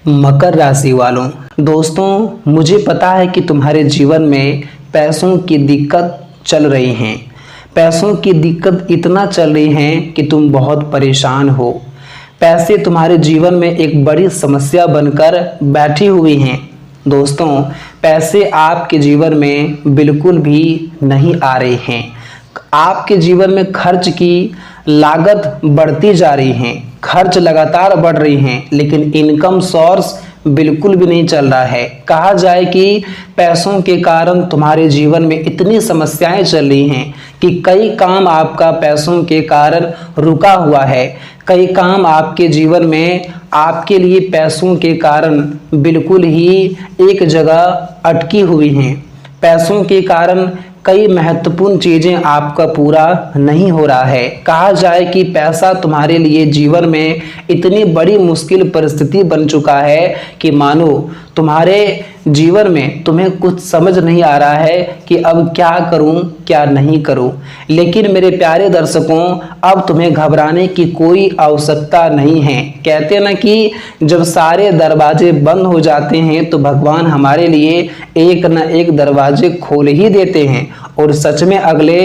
मकर राशि वालों, दोस्तों मुझे पता है कि तुम्हारे जीवन में पैसों की दिक्कत चल रही हैं। पैसों की दिक्कत इतना चल रही है कि तुम बहुत परेशान हो। पैसे तुम्हारे जीवन में एक बड़ी समस्या बनकर बैठी हुई हैं। दोस्तों, पैसे आपके जीवन में बिल्कुल भी नहीं आ रहे हैं। आपके जीवन में खर्च की लागत बढ़ती जा रही है, खर्च लगातार बढ़ रही हैं, लेकिन इनकम सोर्स बिल्कुल भी नहीं चल रहा है। कहा जाए कि पैसों के कारण तुम्हारे जीवन में इतनी समस्याएं चल रही हैं कि कई काम आपका पैसों के कारण रुका हुआ है। कई काम आपके जीवन में आपके लिए पैसों के कारण बिल्कुल ही एक जगह अटकी हुई हैं। पैसों के कारण कई महत्वपूर्ण चीजें आपका पूरा नहीं हो रहा है। कहा जाए कि पैसा तुम्हारे लिए जीवन में इतनी बड़ी मुश्किल परिस्थिति बन चुका है कि मानो तुम्हारे जीवन में तुम्हें कुछ समझ नहीं आ रहा है कि अब क्या करूं क्या नहीं करूं। लेकिन मेरे प्यारे दर्शकों, अब तुम्हें घबराने की कोई आवश्यकता नहीं है। कहते ना कि जब सारे दरवाजे बंद हो जाते हैं तो भगवान हमारे लिए एक न एक दरवाजे खोल ही देते हैं। और सच में अगले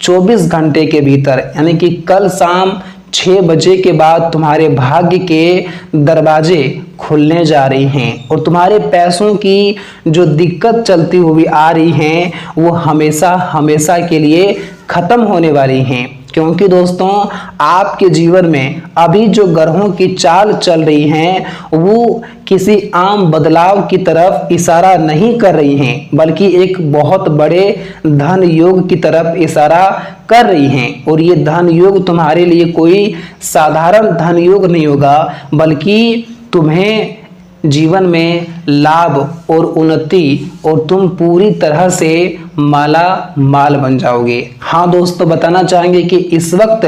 24 घंटे के भीतर यानी कि कल शाम 6 बजे के बाद तुम्हारे भाग्य के दरवाजे खुलने जा रही हैं और तुम्हारे पैसों की जो दिक्कत चलती हुई आ रही हैं वो हमेशा हमेशा के लिए खत्म होने वाली हैं। क्योंकि दोस्तों, आपके जीवन में अभी जो ग्रहों की चाल चल रही हैं वो किसी आम बदलाव की तरफ इशारा नहीं कर रही हैं, बल्कि एक बहुत बड़े धन योग की तरफ इशारा कर रही हैं। और ये धन योग तुम्हारे लिए कोई साधारण धन योग नहीं होगा, बल्कि तुम्हें जीवन में लाभ और उन्नति और तुम पूरी तरह से माला माल बन जाओगे। हाँ दोस्तों, बताना चाहेंगे कि इस वक्त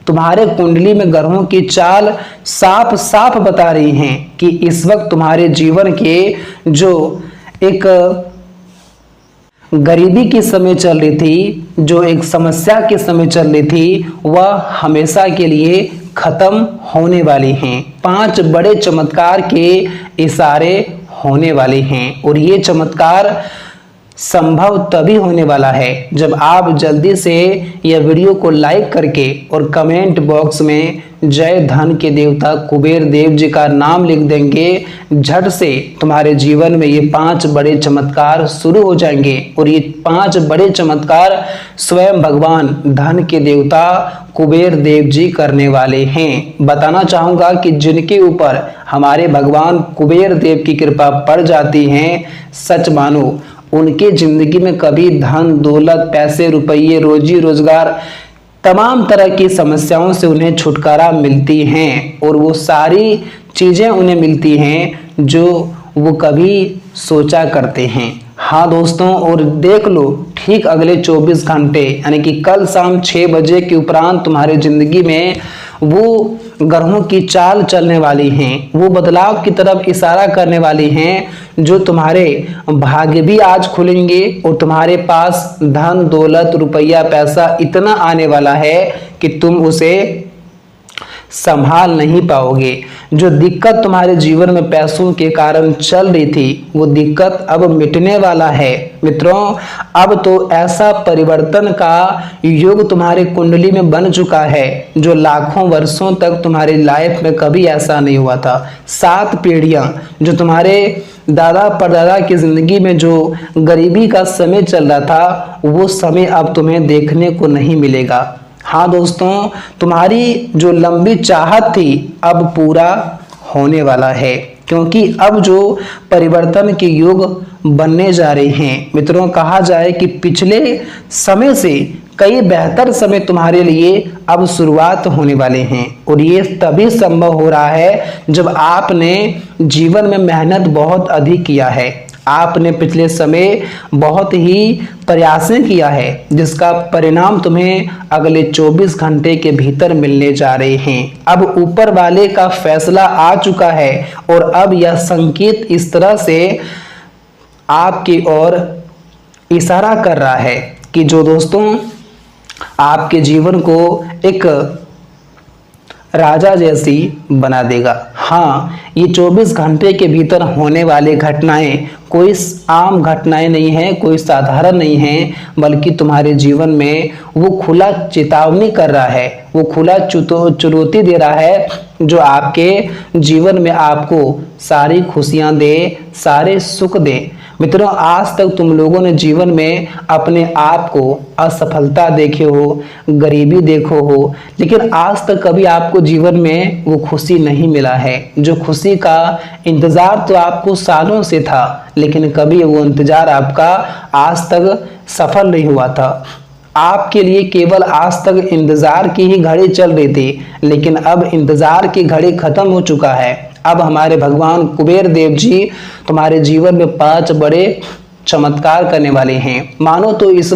तुम्हारे कुंडली में ग्रहों की चाल साफ साफ बता रही हैं कि इस वक्त तुम्हारे जीवन के जो एक गरीबी की समय चल रही थी, जो एक समस्या की समय चल रही थी, वह हमेशा के लिए खत्म होने वाली हैं। 5 बड़े चमत्कार के इशारे होने वाले हैं और ये चमत्कार संभव तभी होने वाला है जब आप जल्दी से यह वीडियो को लाइक करके और कमेंट बॉक्स में जय धन के देवता कुबेर देव जी का नाम लिख देंगे। झट से तुम्हारे जीवन में ये 5 बड़े चमत्कार शुरू हो जाएंगे और ये 5 बड़े चमत्कार स्वयं भगवान धन के देवता कुबेर देव जी करने वाले हैं। बताना चाहूंगा कि जिनके ऊपर हमारे भगवान कुबेर देव की कृपा पड़ जाती है, सच मानो उनके जिंदगी में कभी धन दौलत पैसे रुपये रोजी रोजगार तमाम तरह की समस्याओं से उन्हें छुटकारा मिलती हैं और वो सारी चीजें उन्हें मिलती हैं जो वो कभी सोचा करते हैं। हाँ दोस्तों, और देख लो ठीक अगले 24 घंटे यानी कि कल शाम 6 बजे के उपरांत तुम्हारे जिंदगी में वो ग्रहों की चाल चलने वाली हैं, वो बदलाव की तरफ इशारा करने वाली हैं जो तुम्हारे भाग्य भी आज खुलेंगे और तुम्हारे पास धन दौलत रुपया पैसा इतना आने वाला है कि तुम उसे संभाल नहीं पाओगे। जो दिक्कत तुम्हारे जीवन में पैसों के कारण चल रही थी वो दिक्कत अब मिटने वाला है। मित्रों, अब तो ऐसा परिवर्तन का युग तुम्हारे कुंडली में बन चुका है जो लाखों वर्षों तक तुम्हारी लाइफ में कभी ऐसा नहीं हुआ था। 7 पीढ़ियां जो तुम्हारे दादा परदादा की जिंदगी में जो गरीबी का समय चल रहा था वो समय अब तुम्हें देखने को नहीं मिलेगा। हाँ दोस्तों, तुम्हारी जो लंबी चाहत थी अब पूरा होने वाला है, क्योंकि अब जो परिवर्तन के युग बनने जा रहे हैं। मित्रों, कहा जाए कि पिछले समय से कई बेहतर समय तुम्हारे लिए अब शुरुआत होने वाले हैं और ये तभी संभव हो रहा है जब आपने जीवन में मेहनत बहुत अधिक किया है। आपने पिछले समय बहुत ही प्रयासें किया है जिसका परिणाम तुम्हें अगले 24 घंटे के भीतर मिलने जा रहे हैं। अब ऊपर वाले का फैसला आ चुका है और अब यह संकेत इस तरह से आपकी ओर इशारा कर रहा है कि जो दोस्तों आपके जीवन को एक राजा जैसी बना देगा। हाँ, ये 24 घंटे के भीतर होने वाली घटनाएं कोई आम घटनाएं नहीं है, कोई साधारण नहीं है, बल्कि तुम्हारे जीवन में वो खुला चेतावनी कर रहा है, वो खुला चुनौती दे रहा है, जो आपके जीवन में आपको सारी खुशियां दे, सारे सुख दे। मित्रों, आज तक तुम लोगों ने जीवन में अपने आप को असफलता देखे हो, गरीबी देखो हो, लेकिन आज तक कभी आपको जीवन में वो खुशी नहीं मिला है। जो खुशी का इंतजार तो आपको सालों से था, लेकिन कभी वो इंतजार आपका आज तक सफल नहीं हुआ था। आपके लिए केवल आज तक इंतजार की ही घड़ी चल रही थी, लेकिन अब इंतजार की घड़ी खत्म हो चुका है। अब हमारे भगवान कुबेर देव जी तुम्हारे जीवन में 5 बड़े चमत्कार करने वाले हैं। मानो तो इस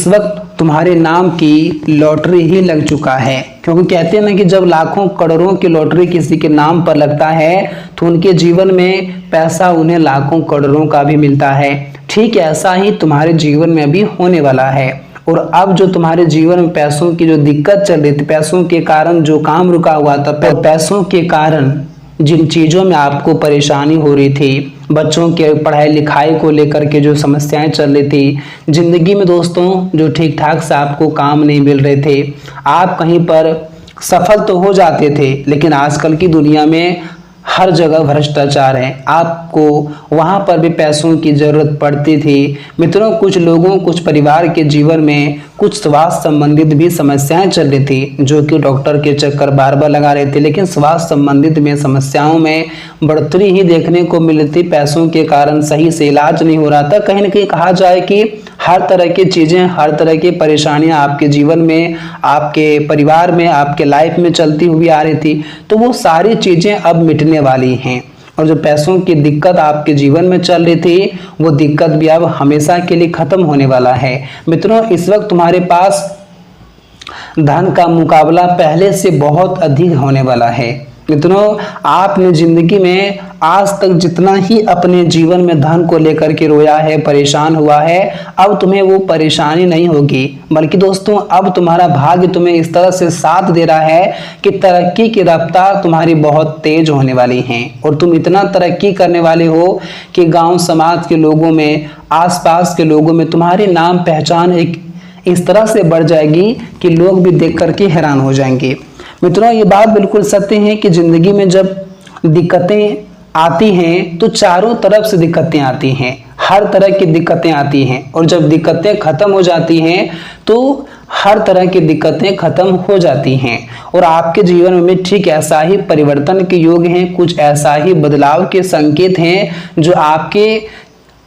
वक्त तुम्हारे नाम की लॉटरी ही लग चुका है, क्योंकि कहते हैं ना कि जब लाखों करोड़ों की लॉटरी किसी के नाम पर लगता है तो उनके जीवन में पैसा उन्हें लाखों करोड़ों का भी मिलता है। ठीक ऐसा ही तुम्हारे जीवन में भी होने वाला है। और अब जो तुम्हारे जीवन में पैसों की जो दिक्कत चल रही थी, पैसों के कारण जो काम रुका हुआ था, पैसों के कारण जिन चीज़ों में आपको परेशानी हो रही थी, बच्चों के पढ़ाई लिखाई को लेकर के जो समस्याएं चल रही थी, जिंदगी में दोस्तों जो ठीक ठाक से आपको काम नहीं मिल रहे थे, आप कहीं पर सफल तो हो जाते थे, लेकिन आजकल की दुनिया में हर जगह भ्रष्टाचार है, आपको वहां पर भी पैसों की जरूरत पड़ती थी। मित्रों, कुछ लोगों, कुछ परिवार के जीवन में कुछ स्वास्थ्य संबंधित भी समस्याएं चल रही थी, जो कि डॉक्टर के चक्कर बार बार लगा रहे थे, लेकिन स्वास्थ्य संबंधित में समस्याओं में बढ़ोतरी ही देखने को मिल रही थी। पैसों के कारण सही से इलाज नहीं हो रहा था। कहीं ना कहीं कहा जाए कि हर तरह की चीजें, हर तरह की परेशानियां आपके जीवन में, आपके परिवार में, आपके लाइफ में चलती हुई आ रही थी, तो वो सारी चीजें अब मिटने वाली हैं। और जो पैसों की दिक्कत आपके जीवन में चल रही थी, वो दिक्कत भी अब हमेशा के लिए खत्म होने वाला है। मित्रों, इस वक्त तुम्हारे पास धन का मुकाबला पहले से बहुत अधिक होने वाला है। मित्रों, आपने जिंदगी में आज तक जितना ही अपने जीवन में धन को लेकर के रोया है, परेशान हुआ है, अब तुम्हें वो परेशानी नहीं होगी, बल्कि दोस्तों अब तुम्हारा भाग्य तुम्हें इस तरह से साथ दे रहा है कि तरक्की की रफ्तार तुम्हारी बहुत तेज होने वाली है। और तुम इतना तरक्की करने वाले हो कि गांव समाज के लोगों में, आसपास के लोगों में तुम्हारी नाम पहचान एक इस तरह से बढ़ जाएगी कि लोग भी देख करके हैरान हो जाएंगे। मित्रों, ये बात बिल्कुल सत्य है कि जिंदगी में जब दिक्कतें आती हैं तो चारों तरफ से दिक्कतें आती हैं, हर तरह की दिक्कतें आती हैं, और जब दिक्कतें खत्म हो जाती हैं तो हर तरह की दिक्कतें खत्म हो जाती हैं। और आपके जीवन में ठीक ऐसा ही परिवर्तन के योग हैं, कुछ ऐसा ही बदलाव के संकेत हैं, जो आपके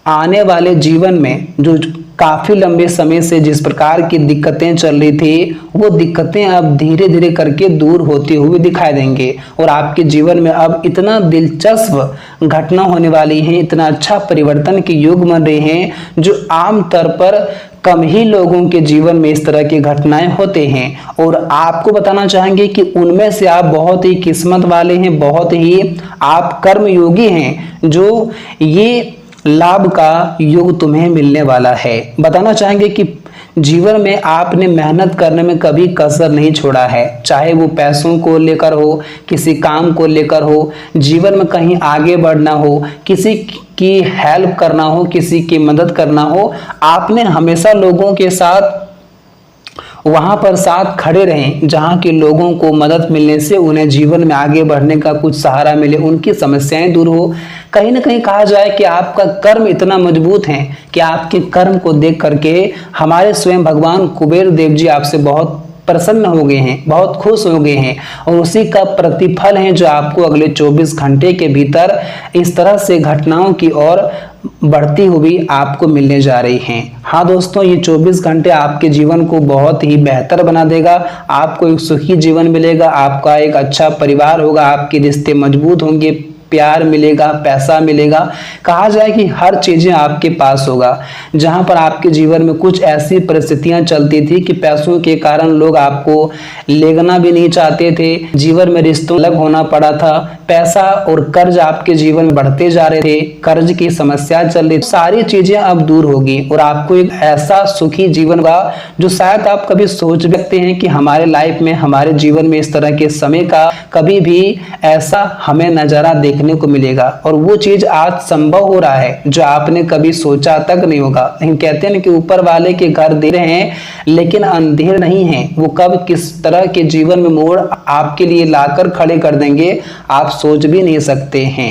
आने वाले जीवन में, जो काफी लंबे समय से जिस प्रकार की दिक्कतें चल रही थी, वो दिक्कतें अब धीरे धीरे करके दूर होती हुई दिखाई देंगे। और आपके जीवन में अब इतना दिलचस्प घटना होने वाली है, इतना अच्छा परिवर्तन के योग बन रहे हैं, जो आम तौर पर कम ही लोगों के जीवन में इस तरह की घटनाएं होते हैं। और आपको बताना चाहेंगे कि उनमें से आप बहुत ही किस्मत वाले हैं, बहुत ही आप कर्मयोगी हैं, जो ये लाभ का योग तुम्हें मिलने वाला है। बताना चाहेंगे कि जीवन में आपने मेहनत करने में कभी कसर नहीं छोड़ा है, चाहे वो पैसों को लेकर हो, किसी काम को लेकर हो, जीवन में कहीं आगे बढ़ना हो, किसी की हेल्प करना हो, किसी की मदद करना हो, आपने हमेशा लोगों के साथ वहां पर साथ खड़े रहें, जहां के लोगों को मदद मिलने से उन्हें जीवन में आगे बढ़ने का कुछ सहारा मिले, उनकी समस्याएं दूर हो। कहीं ना कहीं कहा जाए कि आपका कर्म इतना मजबूत है कि आपके कर्म को देख करके हमारे स्वयं भगवान कुबेर देव जी आपसे बहुत प्रसन्न हो गए हैं, बहुत खुश हो गए हैं, और उसी का प्रतिफल है जो आपको अगले 24 घंटे के भीतर इस तरह से घटनाओं की ओर बढ़ती हुई आपको मिलने जा रही हैं। हाँ दोस्तों, ये 24 घंटे आपके जीवन को बहुत ही बेहतर बना देगा, आपको एक सुखी जीवन मिलेगा, आपका एक अच्छा परिवार होगा, आपके रिश्ते मजबूत होंगे, प्यार मिलेगा, पैसा मिलेगा, कहा जाए कि हर चीजें आपके पास होगा। जहां पर आपके जीवन में कुछ ऐसी परिस्थितियां चलती थी कि पैसों के कारण लोग आपको लेना भी नहीं चाहते थे, जीवन में रिश्तों अलग होना पड़ा था, पैसा और कर्ज आपके जीवन में बढ़ते जा रहे थे, कर्ज की समस्या चल रही, सारी चीजें अब दूर होगी और आपको एक ऐसा सुखी जीवन होगा जो शायद आप कभी सोच सकते हैं कि हमारे लाइफ में, हमारे जीवन में इस तरह के समय का कभी भी ऐसा हमें नजारा देखने को मिलेगा। और वो चीज आज संभव हो रहा है जो आपने कभी सोचा तक नहीं होगा। लेकिन कहते हैं कि ऊपर वाले के घर दे रहे हैं लेकिन अंधेर नहीं है, वो कब किस तरह के जीवन में मोड़ आपके लिए लाकर खड़े कर देंगे आप सोच भी नहीं सकते हैं।